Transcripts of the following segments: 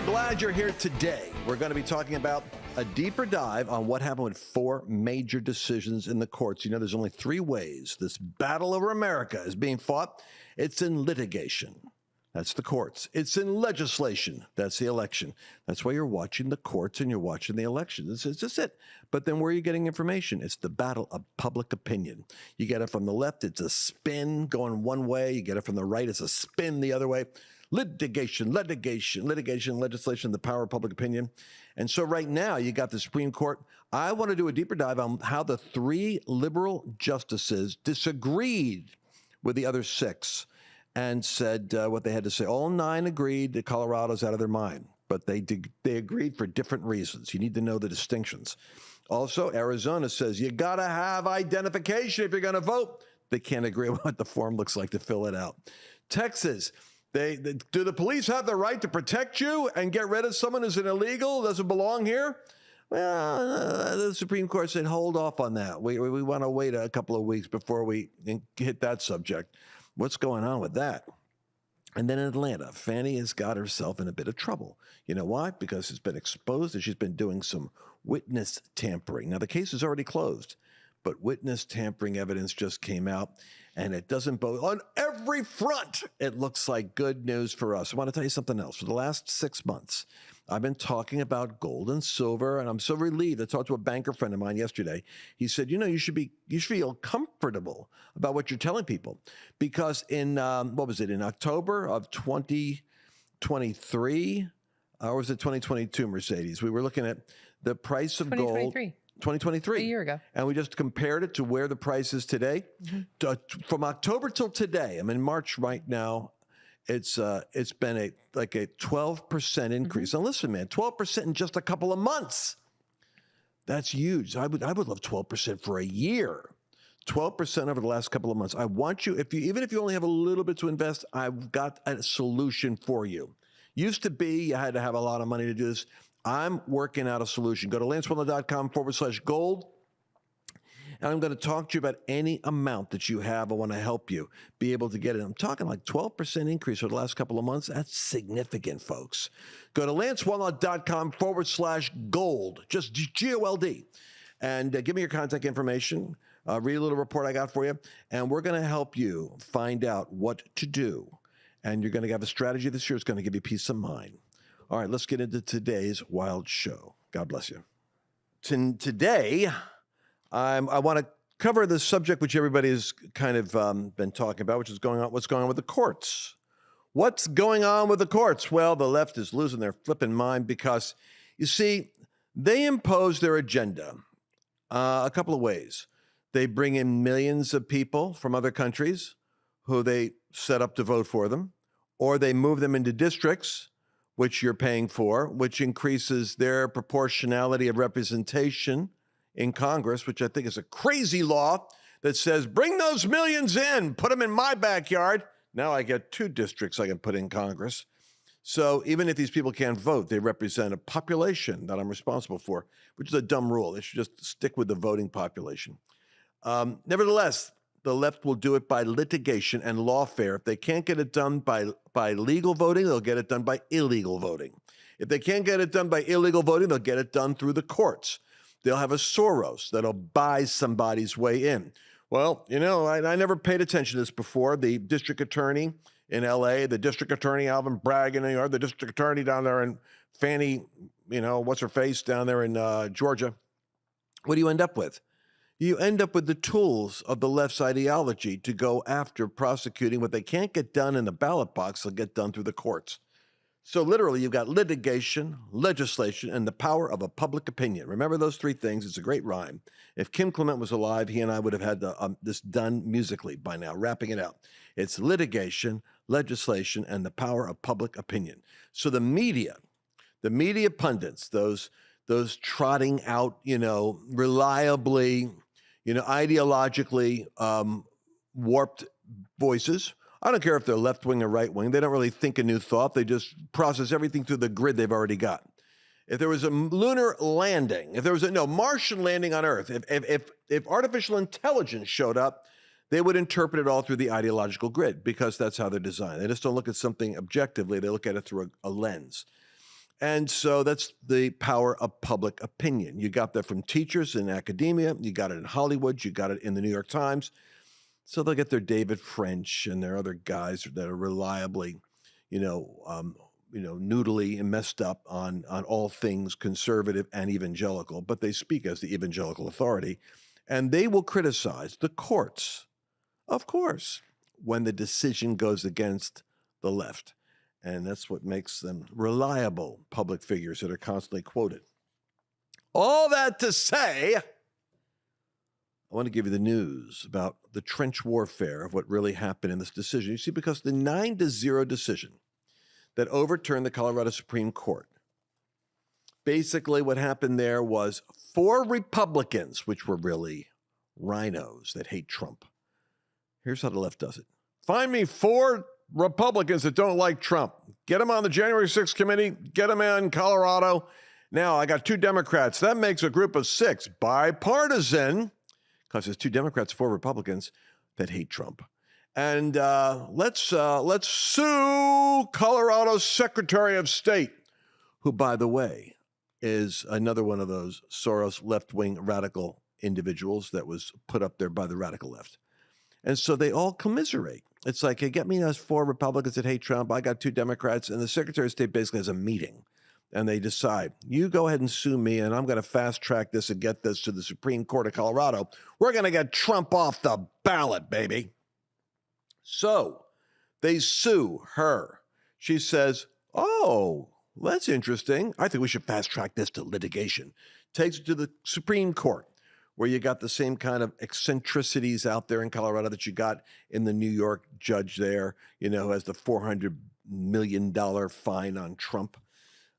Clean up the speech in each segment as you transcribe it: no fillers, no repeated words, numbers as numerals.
right, glad you're here today. We're going to be talking about a deeper dive on what happened with 4 major decisions in the courts. You know, there's only 3 ways this battle over America is being fought. It's in litigation. That's the courts. It's in legislation. That's the election. That's why you're watching the courts and you're watching the election. It's just it. But then where are you getting information? It's the battle of public opinion. You get it from the left, it's a spin going one way. You get it from the right, it's a spin the other way. Litigation, legislation, the power of public opinion. And so right now you got the Supreme Court. I want to do a deeper dive on how the 3 liberal justices disagreed with the other 6 and said what they had to say. All 9 agreed that Colorado's out of their mind, but they agreed for different reasons. You need to know the distinctions. Also, Arizona says you got to have identification if you're going to vote. They can't agree on what the form looks like to fill it out. Texas, do the police have the right to protect you and get rid of someone who's an illegal, doesn't belong here? Well, the Supreme Court said hold off on that. We want to wait a couple of weeks before we hit that subject. What's going on with that? And then in Atlanta, Fannie has got herself in a bit of trouble. You know why? Because it's been exposed that she's been doing some witness tampering. Now, the case is already closed, but witness tampering evidence just came out, and it doesn't bode on every front. It looks like good news for us. I want to tell you something else. For the last 6 months, I've been talking about gold and silver, and I'm so relieved. I talked to a banker friend of mine yesterday. He said, you know, you should feel comfortable about what you're telling people, because in, in October of 2023, or was it 2022, Mercedes? We were looking at the price of gold. 2023. A year ago. And we just compared it to where the price is today. From October till today, I'm in March right now, it's been a 12% increase. Now listen, man, 12% in just a couple of months. That's huge. I would love 12% for a year. 12% over the last couple of months. I want you, even if you only have a little bit to invest, I've got a solution for you. Used to be you had to have a lot of money to do this. I'm working out a solution. Go to lancewallnau.com/gold. And I'm going to talk to you about any amount that you have. I want to help you be able to get it. I'm talking like 12% increase over the last couple of months. That's significant, folks. Go to lancewallnau.com/gold, just GOLD. And give me your contact information. Read a little report I got for you. And we're going to help you find out what to do. And you're going to have a strategy this year that's going to give you peace of mind. All right, let's get into today's wild show. God bless you. Today, I want to cover the subject which everybody's kind of been talking about, which is what's going on with the courts. What's going on with the courts? Well, the left is losing their flipping mind because, you see, they impose their agenda a couple of ways. They bring in millions of people from other countries who they set up to vote for them, or they move them into districts which you're paying for, which increases their proportionality of representation in Congress, which I think is a crazy law that says, bring those millions in, put them in my backyard. Now I get 2 districts I can put in Congress. So even if these people can't vote, they represent a population that I'm responsible for, which is a dumb rule. They should just stick with the voting population. Nevertheless, the left will do it by litigation and lawfare. If they can't get it done by legal voting, they'll get it done by illegal voting. If they can't get it done by illegal voting, they'll get it done through the courts. They'll have a Soros that'll buy somebody's way in. Well, you know, I never paid attention to this before. The district attorney in L.A., the district attorney Alvin Bragg in New York, the district attorney down there in Fannie, you know, what's her face down there in Georgia. What do you end up with? You end up with the tools of the left's ideology to go after prosecuting what they can't get done in the ballot box. They'll get done through the courts. So literally, you've got litigation, legislation, and the power of a public opinion. Remember those 3 things. It's a great rhyme. If Kim Clement was alive, he and I would have had this done musically by now, wrapping it out. It's litigation, legislation, and the power of public opinion. So the media pundits, those trotting out, you know, reliably, you know, ideologically warped voices. I don't care if they're left wing or right wing. They don't really think a new thought. They just process everything through the grid they've already got. If there was a lunar landing, if there was a Martian landing on Earth, if artificial intelligence showed up, they would interpret it all through the ideological grid because that's how they're designed. They just don't look at something objectively. They look at it through a lens. And so that's the power of public opinion. You got that from teachers in academia. You got it in Hollywood. You got it in the New York Times. So they'll get their David French and their other guys that are reliably, noodly and messed up on all things conservative and evangelical, but they speak as the evangelical authority. And they will criticize the courts, of course, when the decision goes against the left. And that's what makes them reliable public figures that are constantly quoted. All that to say, I want to give you the news about the trench warfare of what really happened in this decision. You see, because the 9-0 decision that overturned the Colorado Supreme Court, basically what happened there was 4 Republicans, which were really rhinos that hate Trump. Here's how the left does it. Find me 4 Republicans that don't like Trump. Get them on the January 6th committee. Get them in Colorado. Now, I got 2 Democrats. That makes a group of 6. Bipartisan, because there's 2 Democrats, 4 Republicans that hate Trump. And let's sue Colorado's Secretary of State, who, by the way, is another one of those Soros left-wing radical individuals that was put up there by the radical left. And so they all commiserate. It's like, hey, get me those 4 Republicans that hate Trump. I got 2 Democrats. And the Secretary of State basically has a meeting. And they decide, you go ahead and sue me, and I'm going to fast track this and get this to the Supreme Court of Colorado. We're going to get Trump off the ballot, baby. So they sue her. She says, oh, that's interesting. I think we should fast track this to litigation. Takes it to the Supreme Court, where you got the same kind of eccentricities out there in Colorado that you got in the New York judge there, who has the $400 million fine on Trump.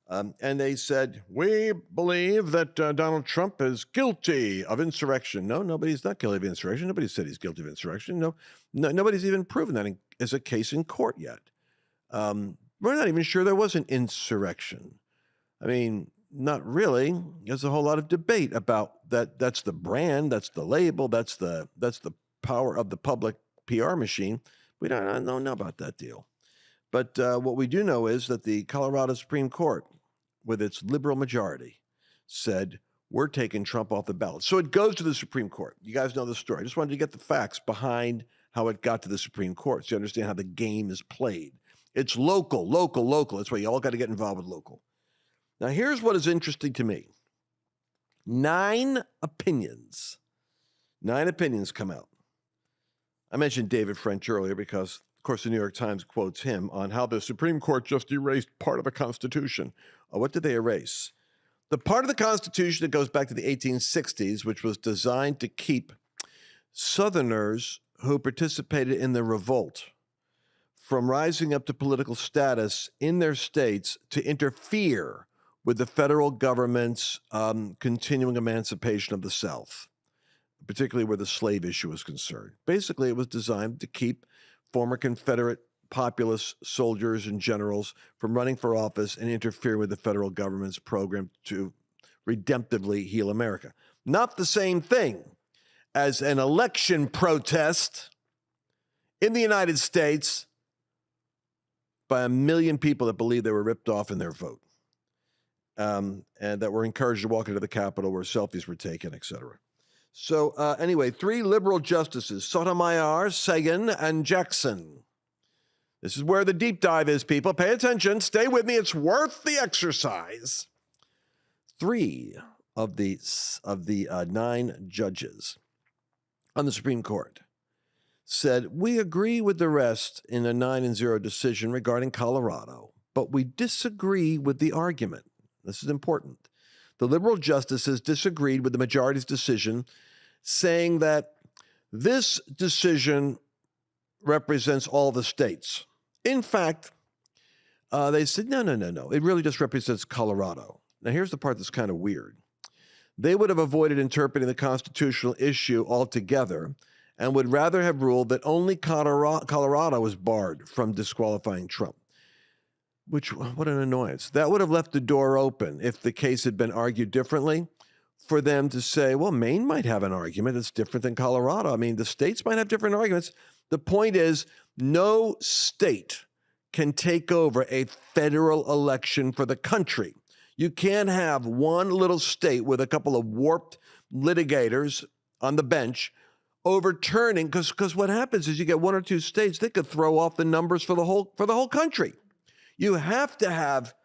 And they said, we believe that Donald Trump is guilty of insurrection. No, nobody's not guilty of insurrection. Nobody said he's guilty of insurrection. No, nobody's even proven that as a case in court yet. We're not even sure there was an insurrection. I mean, not really. There's a whole lot of debate about that. That's the brand. That's the label. That's the power of the public PR machine. We don't know about that deal. But what we do know is that the Colorado Supreme Court, with its liberal majority, said, we're taking Trump off the ballot. So it goes to the Supreme Court. You guys know the story. I just wanted to get the facts behind how it got to the Supreme Court so you understand how the game is played. It's local. That's why you all got to get involved with local. Now, here's what is interesting to me. 9 opinions come out. I mentioned David French earlier because, of course, the New York Times quotes him on how the Supreme Court just erased part of the Constitution. What did they erase? The part of the Constitution that goes back to the 1860s, which was designed to keep Southerners who participated in the revolt from rising up to political status in their states to interfere with the federal government's continuing emancipation of the South, particularly where the slave issue was concerned. Basically, it was designed to keep former Confederate populist soldiers and generals from running for office and interfering with the federal government's program to redemptively heal America. Not the same thing as an election protest in the United States by 1 million people that believe they were ripped off in their vote, and that were encouraged to walk into the Capitol where selfies were taken, etc. So anyway, 3 liberal justices, Sotomayor, Sagan, and Jackson. This is where the deep dive is, people. Pay attention. Stay with me. It's worth the exercise. 3 of the 9 judges on the Supreme Court said, we agree with the rest in a 9-0 decision regarding Colorado, but we disagree with the argument. This is important. The liberal justices disagreed with the majority's decision, saying that this decision represents all the states. In fact, they said, no. It really just represents Colorado. Now, here's the part that's kind of weird. They would have avoided interpreting the constitutional issue altogether and would rather have ruled that only Colorado was barred from disqualifying Trump. Which, what an annoyance. That would have left the door open if the case had been argued differently for them to say, well, Maine might have an argument that's different than Colorado. I mean, the states might have different arguments. The point is, no state can take over a federal election for the country. You can't have one little state with a couple of warped litigators on the bench overturning, because what happens is you get one or two states that could throw off the numbers for the whole country. You have to have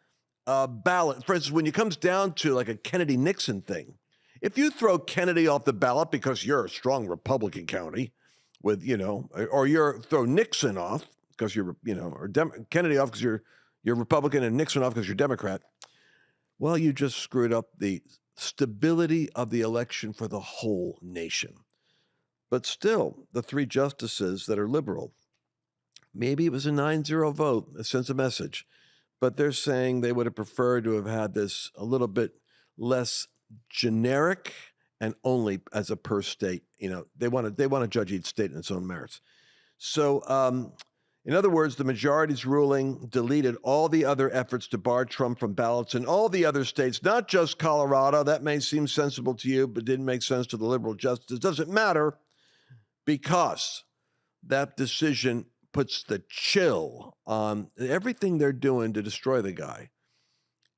a ballot. For instance, when it comes down to like a Kennedy-Nixon thing, if you throw Kennedy off the ballot because you're a strong Republican county, with or throw Nixon off because you're Kennedy off because you're Republican and Nixon off because you're Democrat, well, you just screwed up the stability of the election for the whole nation. But still, the three justices that are liberal, maybe it was a 9-0 vote, it sends a message, but they're saying they would have preferred to have had this a little bit less generic and only as a per state. They want to judge each state in its own merits. So, in other words, the majority's ruling deleted all the other efforts to bar Trump from ballots in all the other states, not just Colorado. That may seem sensible to you, but didn't make sense to the liberal justices. It doesn't matter, because that decision puts the chill on everything they're doing to destroy the guy.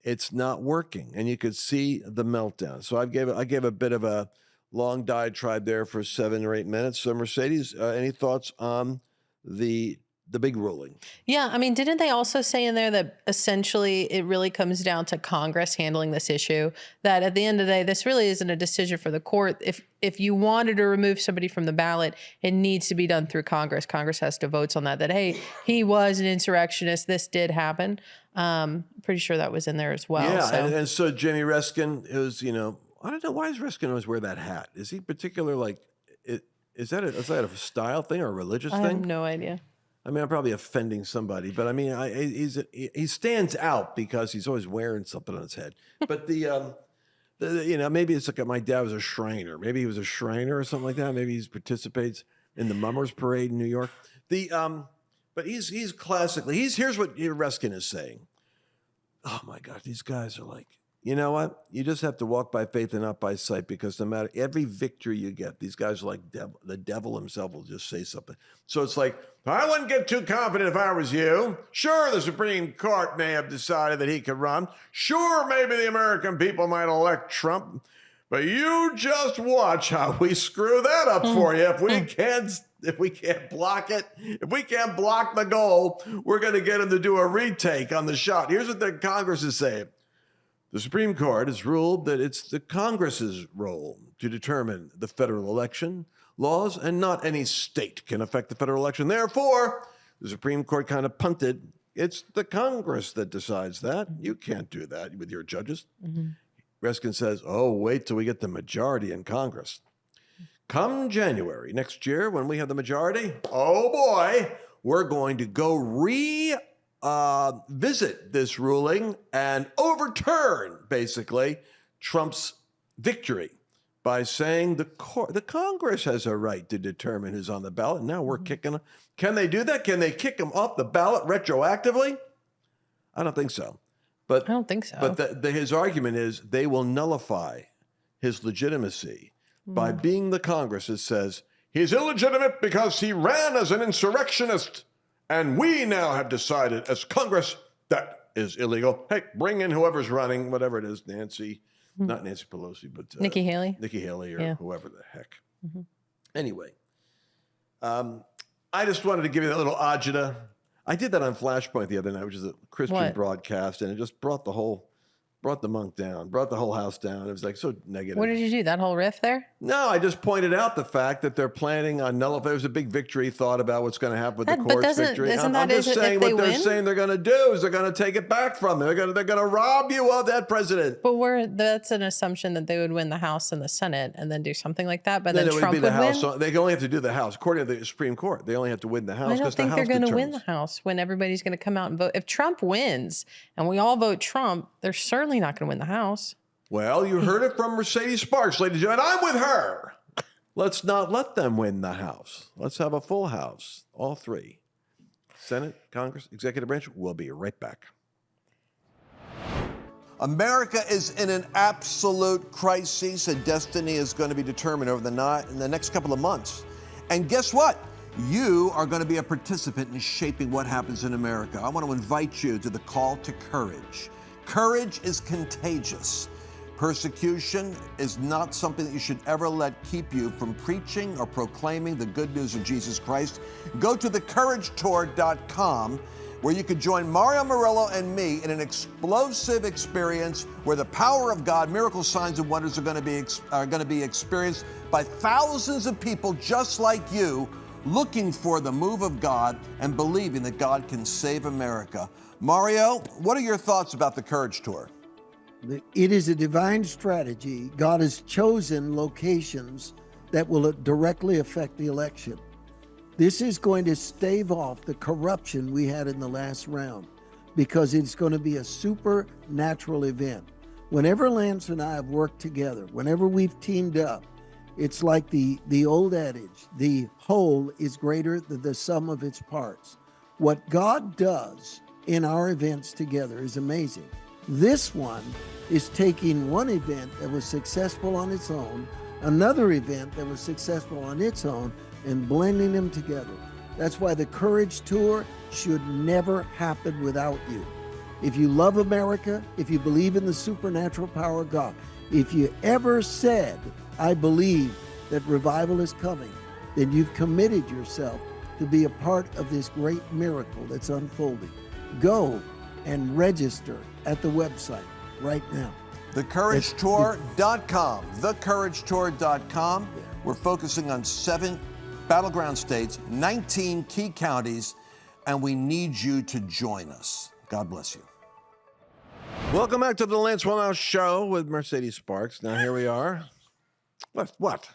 It's not working, and you could see the meltdown. So I gave a bit of a long diatribe there for 7 or 8 minutes. So Mercedes, any thoughts on the big ruling? Yeah, I mean, didn't they also say in there that essentially it really comes down to Congress handling this issue? That at the end of the day, this really isn't a decision for the court. If you wanted to remove somebody from the ballot, it needs to be done through Congress. Congress has to vote on that. That, hey, he was an insurrectionist. This did happen. Pretty sure that was in there as well. Yeah, so. And so Jimmy Reskin is, I don't know, why does Reskin always wear that hat? Is he particular, is that a style thing or a religious thing? I have no idea. I mean, I'm probably offending somebody, but I mean, he stands out because he's always wearing something on his head. But maybe it's like my dad was a Shriner. Maybe he was a Shriner or something like that. Maybe he participates in the Mummers Parade in New York. But he's classically, here's what Reskin is saying. Oh my God, these guys are like, you know what? You just have to walk by faith and not by sight, because no matter every victory you get, these guys are like the devil himself will just say something. So it's like, I wouldn't get too confident if I was you. Sure, the Supreme Court may have decided that he could run. Sure, maybe the American people might elect Trump. But you just watch how we screw that up for you. If we can't block it, if we can't block the goal, we're going to get him to do a retake on the shot. Here's what the Congress is saying. The Supreme Court has ruled that it's the Congress's role to determine the federal election laws, and not any state can affect the federal election. Therefore, the Supreme Court kind of punted. It's the Congress that decides that. You can't do that with your judges. Mm-hmm. Reskin says, oh, wait till we get the majority in Congress. Come January next year, when we have the majority, oh boy, we're going to go visit this ruling and overturn, basically, Trump's victory by saying the Congress has a right to determine who's on the ballot. Now we're kicking. Can they do that? Can they kick him off the ballot retroactively? I don't think so. But I don't think so. But his argument is they will nullify his legitimacy by being the Congress that says he's illegitimate because he ran as an insurrectionist. And we now have decided as Congress that is illegal. Hey, bring in whoever's running, whatever it is, Nancy, not Nancy Pelosi, but Nikki Haley. Nikki Haley or whoever the heck. Mm-hmm. Anyway, I just wanted to give you that little agita. I did that on Flashpoint the other night, which is a Christian broadcast, and it just brought the monk down, brought the whole house down. It was like so negative. What did you do? That whole riff there? No, I just pointed out the fact that they're planning on nullifying. There was a big victory thought about what's going to happen with the court's victory. I'm just saying what they're saying they're going to do is they're going to take it back from them. They're going to rob you of that president. But that's an assumption that they would win the House and the Senate and then do something like that. But then Trump would win. So they only have to do the House. According to the Supreme Court, they only have to win the House. I don't think they're going to win the House when everybody's going to come out and vote. If Trump wins and we all vote Trump, they're certainly not going to win the House. Well, you heard it from Mercedes Sparks, ladies and gentlemen. I'm with her. Let's not let them win the House. Let's have a full House, all three. Senate, Congress, Executive Branch. We'll be right back. America is in an absolute crisis, and destiny is going to be determined over in the next couple of months. And guess what? You are going to be a participant in shaping what happens in America. I want to invite you to the call to courage. Courage is contagious. Persecution is not something that you should ever let keep you from preaching or proclaiming the good news of Jesus Christ. Go to thecouragetour.com, where you can join Mario Murillo and me in an explosive experience where the power of God, miracles, signs, and wonders are going to be experienced by thousands of people just like you, looking for the move of God and believing that God can save America. Mario, what are your thoughts about the Courage Tour? It is a divine strategy. God has chosen locations that will directly affect the election. This is going to stave off the corruption we had in the last round, because it's going to be a supernatural event. Whenever Lance and I have worked together, whenever we've teamed up, it's like the old adage, the whole is greater than the sum of its parts. What God does in our events together is amazing. This one is taking one event that was successful on its own, another event that was successful on its own, and blending them together. That's why the Courage Tour should never happen without you. If you love America, if you believe in the supernatural power of God, if you ever said, I believe that revival is coming, then you've committed yourself to be a part of this great miracle that's unfolding. Go and register at the website right now. TheCourageTour.com. TheCourageTour.com. We're focusing on 7 battleground states, 19 key counties, and we need you to join us. God bless you. Welcome back to the Lance Wallnau Show with Mercedes Sparks. Now here we are. What? What's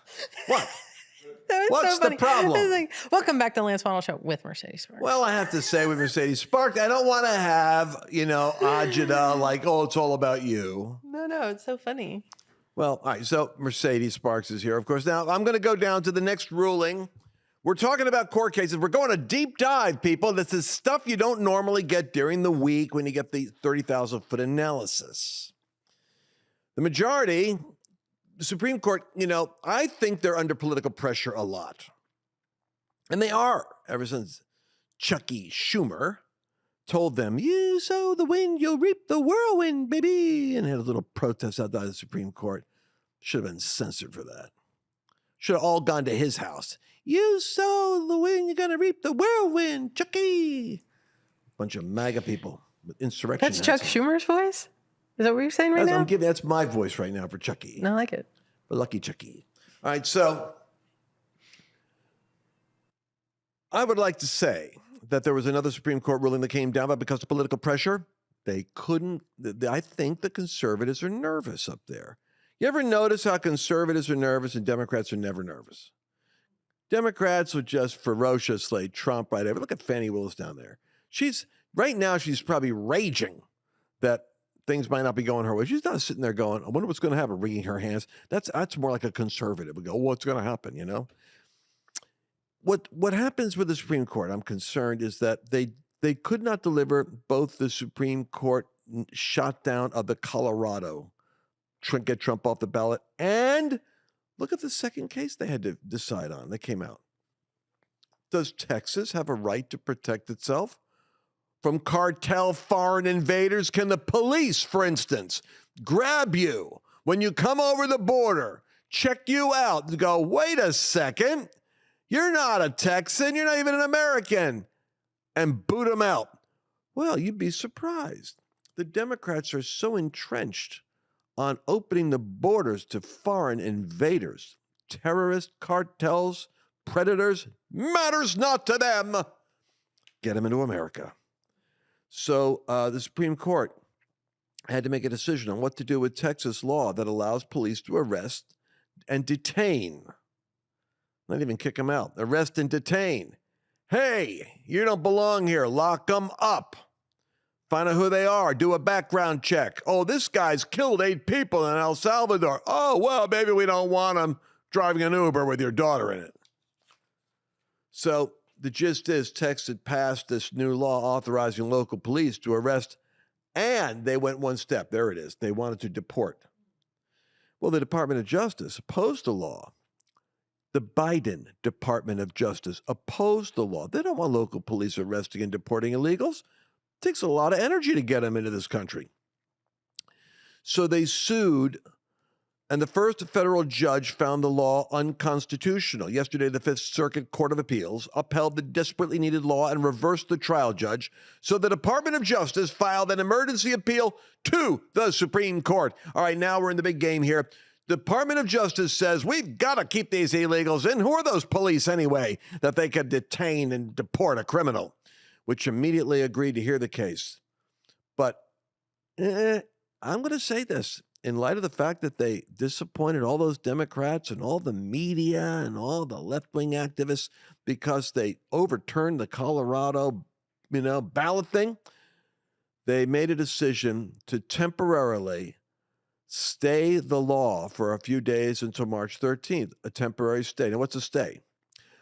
so the problem? I was like, welcome back to the Lance Wallnau Show with Mercedes Sparks. Well, I have to say with Mercedes Sparks, I don't want to have, agita like, oh, it's all about you. No, it's so funny. Well, all right, so Mercedes Sparks is here, of course. Now, I'm going to go down to the next ruling. We're talking about court cases. We're going a deep dive, people. This is stuff you don't normally get during the week when you get the 30,000-foot analysis. The majority, the Supreme Court, I think they're under political pressure a lot. And they are, ever since Chucky Schumer told them, you sow the wind, you'll reap the whirlwind, baby, and had a little protest outside the Supreme Court. Should have been censored for that. Should have all gone to his house. You sow the wind, you're going to reap the whirlwind, Chucky. Bunch of MAGA people with insurrection. That's Chuck Schumer's voice? Is that what you're saying right now? That's my voice right now for Chucky. I like it. For lucky Chucky. All right, so I would like to say that there was another Supreme Court ruling that came down, but because of political pressure, they couldn't. I think the conservatives are nervous up there. You ever notice how conservatives are nervous and Democrats are never nervous? Democrats would just ferociously Trump right over. Look at Fannie Willis down there. Right now she's probably raging that things might not be going her way. She's not sitting there going, I wonder what's going to happen, wringing her hands. That's more like a conservative. We go, what's going to happen, What happens with the Supreme Court, I'm concerned, is that they could not deliver both the Supreme Court shutdown of the Colorado, get Trump off the ballot, and look at the second case they had to decide on that came out. Does Texas have a right to protect itself from cartel foreign invaders? Can the police, for instance, grab you when you come over the border, check you out, and go, wait a second, you're not a Texan, you're not even an American, and boot them out? Well, you'd be surprised. The Democrats are so entrenched on opening the borders to foreign invaders, terrorists, cartels, predators, matters not to them. Get them into America. So the Supreme Court had to make a decision on what to do with Texas law that allows police to arrest and detain. Not even kick them out. Arrest and detain. Hey, you don't belong here. Lock them up. Find out who they are. Do a background check. Oh, this guy's killed 8 people in El Salvador. Oh, well, maybe we don't want him driving an Uber with your daughter in it. So the gist is Texas had passed this new law authorizing local police to arrest, and they went one step. There it is. They wanted to deport. Well, the Department of Justice opposed the law. The Biden Department of Justice opposed the law. They don't want local police arresting and deporting illegals. It takes a lot of energy to get them into this country. So they sued, and the first federal judge found the law unconstitutional. Yesterday, the Fifth Circuit Court of Appeals upheld the desperately needed law and reversed the trial judge. So the Department of Justice filed an emergency appeal to the Supreme Court. All right, now we're in the big game here. Department of Justice says we've got to keep these illegals in. Who are those police anyway that they could detain and deport a criminal? Which immediately agreed to hear the case. But I'm going to say this. In light of the fact that they disappointed all those Democrats and all the media and all the left-wing activists because they overturned the Colorado, ballot thing, they made a decision to temporarily stay the law for a few days until March 13th, a temporary stay. Now, what's a stay?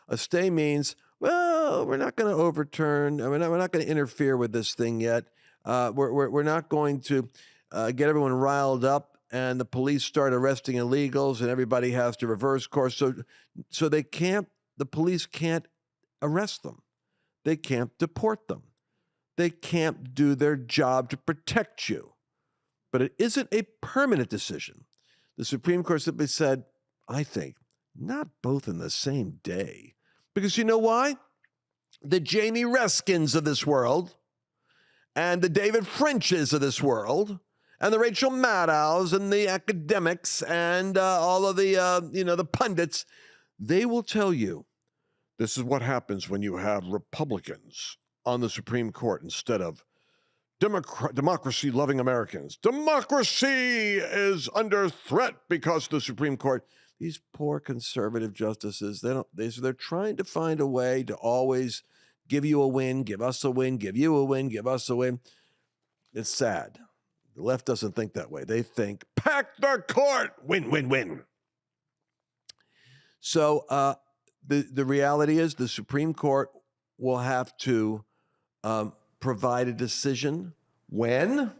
A stay means, well, we're not going to overturn, we're not going to interfere with this thing yet. We're not going to get everyone riled up and the police start arresting illegals and everybody has to reverse course. So the police can't arrest them. They can't deport them. They can't do their job to protect you. But it isn't a permanent decision. The Supreme Court simply said, I think, not both in the same day. Because you know why? The Jamie Reskins of this world and the David Frenches of this world and the Rachel Maddows and the academics and all of the, the pundits, they will tell you this is what happens when you have Republicans on the Supreme Court instead of democracy-loving Americans. Democracy is under threat because the Supreme Court. These poor conservative justices, they're trying to find a way to always give you a win, give us a win, give you a win, give us a win. It's sad. The left doesn't think that way. They think, pack the court, win, win, win. So the reality is the Supreme Court will have to provide a decision when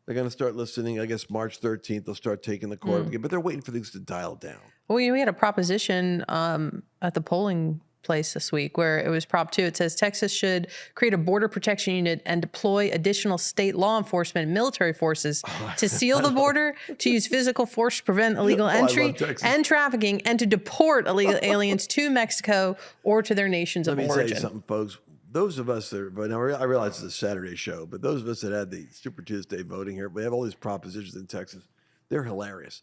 they're going to start listening. I guess March 13th, they'll start taking the court again, but they're waiting for things to dial down. Well, we had a proposition at the polling place this week where it was Prop 2. It says Texas should create a border protection unit and deploy additional state law enforcement and military forces to seal the border, to use physical force to prevent illegal entry and trafficking, and to deport illegal aliens to Mexico or to their nations of origin. Let me tell you something, folks. Those of us that I realize it's a Saturday show, but those of us that had the Super Tuesday voting here, we have all these propositions in Texas. They're hilarious.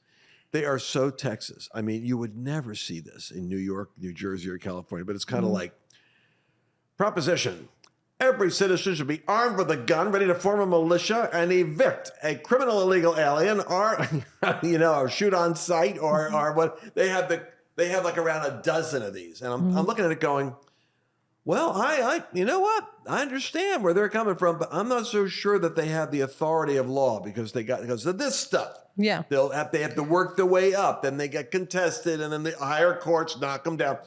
They are so Texas. I mean, you would never see this in New York, New Jersey, or California, but it's kind of like proposition. Every citizen should be armed with a gun, ready to form a militia and evict a criminal illegal alien or, or shoot on sight or what. They have like around a dozen of these. And I'm looking at it going, well, I you know what? I understand where they're coming from, but I'm not so sure that they have the authority of law because of this stuff. Yeah. They have to work their way up, then they get contested, and then the higher courts knock them down.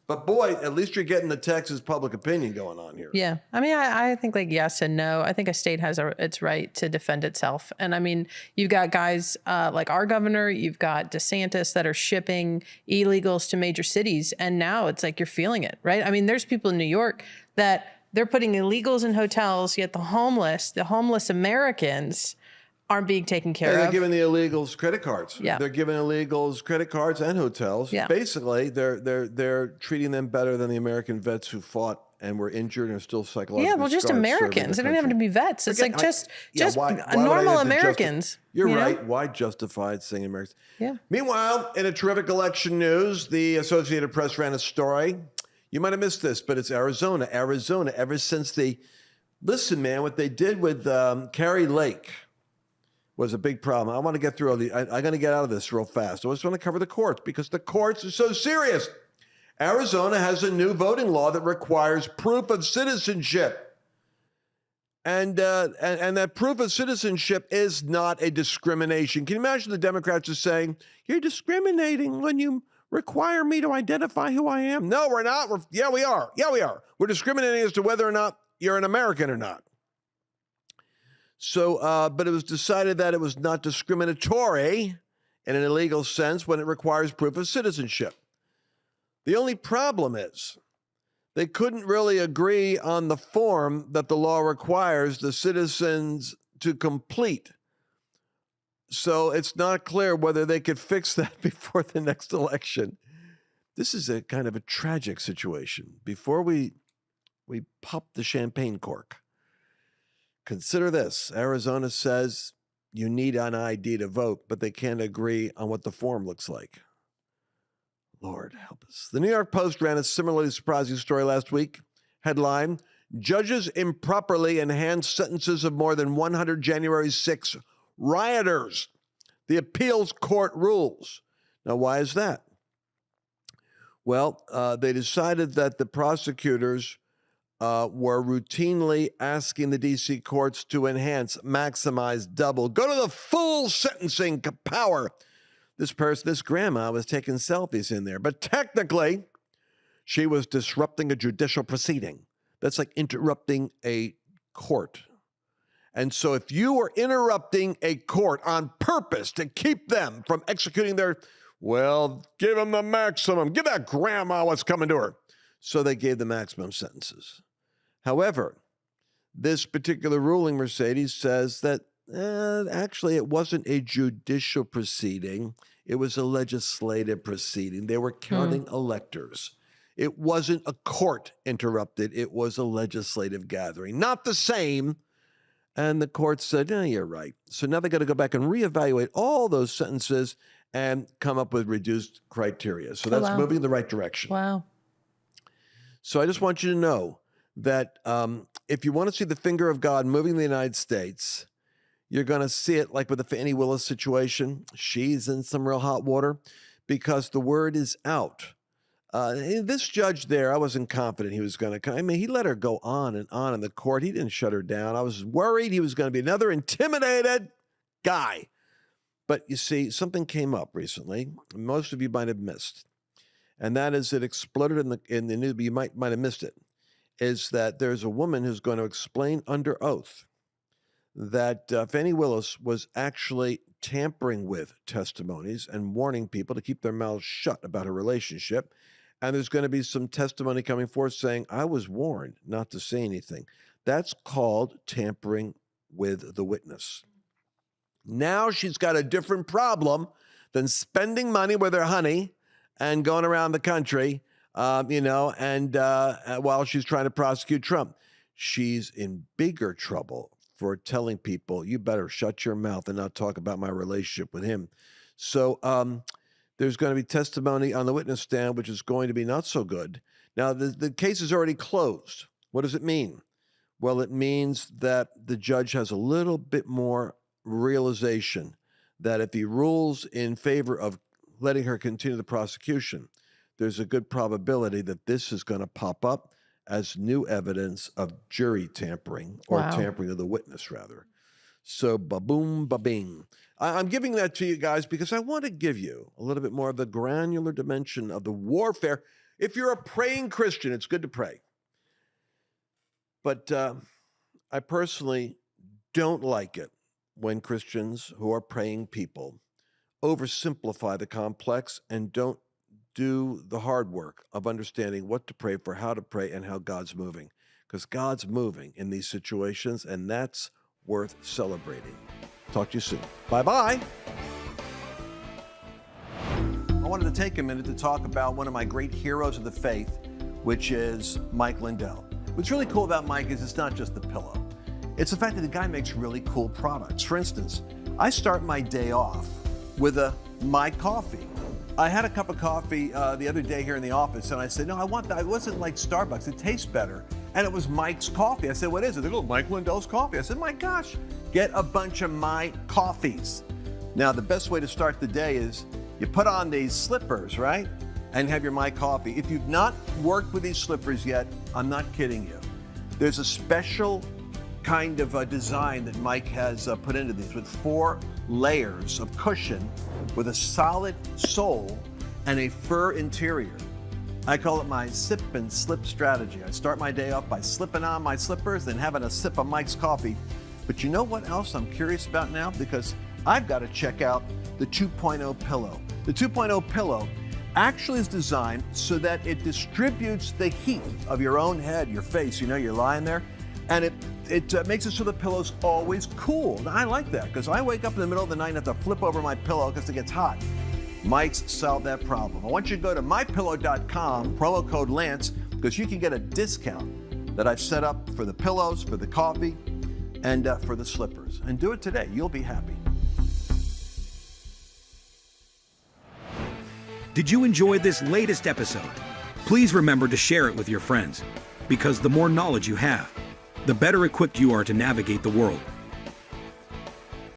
But boy, at least you're getting the Texas public opinion going on here. Yeah. I mean, I think like yes and no. I think a state has its right to defend itself. And I mean, you've got guys like our governor, you've got DeSantis that are shipping illegals to major cities. And now it's like you're feeling it, right? I mean, there's people in New York that they're putting illegals in hotels, yet the homeless Americans aren't being taken care of. They're giving the illegals credit cards. Yeah. They're giving illegals credit cards and hotels. Yeah. Basically, they're treating them better than the American vets who fought and were injured and are still psychologically Yeah, well, just scarred Americans. They don't have to be vets. It's like just why normal Americans. You're right. Why justify saying Americans? Yeah. Meanwhile, in a terrific election news, the Associated Press ran a story. You might have missed this, but it's Arizona. Arizona, ever since listen, man, what they did with Carrie Lake was a big problem. I want to get through I'm going to get out of this real fast. I just want to cover the courts because the courts are so serious. Arizona has a new voting law that requires proof of citizenship. And that proof of citizenship is not a discrimination. Can you imagine the Democrats are saying, you're discriminating when you require me to identify who I am? No, we're not. Yeah, we are. Yeah, we are. We're discriminating as to whether or not you're an American or not. So, but it was decided that it was not discriminatory in an illegal sense when it requires proof of citizenship. The only problem is they couldn't really agree on the form that the law requires the citizens to complete. So it's not clear whether they could fix that before the next election. This is a kind of a tragic situation. Before we pop the champagne cork, consider this. Arizona says you need an ID to vote, but they can't agree on what the form looks like. Lord help us. The New York Post ran a similarly surprising story last week. Headline, judges improperly enhanced sentences of more than 100 January 6 rioters. The appeals court rules. Now, why is that? Well, they decided that the prosecutors were routinely asking the D.C. courts to enhance, maximize, double, go to the full sentencing power. This grandma was taking selfies in there, but technically, she was disrupting a judicial proceeding. That's like interrupting a court. And so if you are interrupting a court on purpose to keep them from executing their, well, give them the maximum. Give that grandma what's coming to her. So they gave the maximum sentences. However, this particular ruling, Mercedes, says that actually it wasn't a judicial proceeding. It was a legislative proceeding. They were counting electors. It wasn't a court interrupted. It was a legislative gathering. Not the same. And the court said, you're right. So now they got to go back and reevaluate all those sentences and come up with reduced criteria. So that's moving in the right direction. Wow. So I just want you to know that if you want to see the finger of God moving in the United States, you're going to see it like with the Fannie Willis situation. She's in some real hot water because the word is out. This judge there, I wasn't confident he was going to, he let her go on in the court. He didn't shut her down. I was worried he was going to be another intimidated guy. But you see, something came up recently, most of you might have missed. And that is, it exploded in the news, but you might have missed it, is that there's a woman who's going to explain under oath that Fannie Willis was actually tampering with testimonies and warning people to keep their mouths shut about her relationship. And there's going to be some testimony coming forth saying, I was warned not to say anything. That's called tampering with the witness. Now she's got a different problem than spending money with her honey and going around the country, while she's trying to prosecute Trump. She's in bigger trouble for telling people, you better shut your mouth and not talk about my relationship with him. So there's going to be testimony on the witness stand, which is going to be not so good. Now, the case is already closed. What does it mean? Well, it means that the judge has a little bit more realization that if he rules in favor of letting her continue the prosecution, there's a good probability that this is going to pop up as new evidence of jury tampering or tampering of the witness, rather. So, ba-boom, ba-bing. I'm giving that to you guys because I want to give you a little bit more of the granular dimension of the warfare. If you're a praying Christian, it's good to pray. But I personally don't like it when Christians who are praying people oversimplify the complex and don't do the hard work of understanding what to pray for, how to pray, and how God's moving. Because God's moving in these situations, and that's worth celebrating. Talk to you soon. Bye-bye. I wanted to take a minute to talk about one of my great heroes of the faith, which is Mike Lindell. What's really cool about Mike is it's not just the pillow. It's the fact that the guy makes really cool products. For instance, I start my day off with my coffee. I had a cup of coffee the other day here in the office, and I said, no, I want that. It wasn't like Starbucks. It tastes better. And it was Mike's coffee. I said, what is it? They go, Mike Lindell's coffee. I said, my gosh, get a bunch of my coffees. Now, the best way to start the day is you put on these slippers, right? And have your My Coffee. If you've not worked with these slippers yet, I'm not kidding you. There's a special kind of design that Mike has put into these with 4 layers of cushion with a solid sole and a fur interior. I call it my sip and slip strategy. I start my day off by slipping on my slippers, then having a sip of Mike's coffee. But you know what else I'm curious about now? Because I've got to check out the 2.0 pillow. The 2.0 pillow actually is designed so that it distributes the heat of your own head, your face. You know, you're lying there, and it makes it so the pillow's always cool. Now, I like that because I wake up in the middle of the night and have to flip over my pillow because it gets hot. Mites solve that problem. I want you to go to mypillow.com, promo code Lance, because you can get a discount that I've set up for the pillows, for the coffee, and for the slippers. And do it today. You'll be happy. Did you enjoy this latest episode? Please remember to share it with your friends, because the more knowledge you have, the better equipped you are to navigate the world.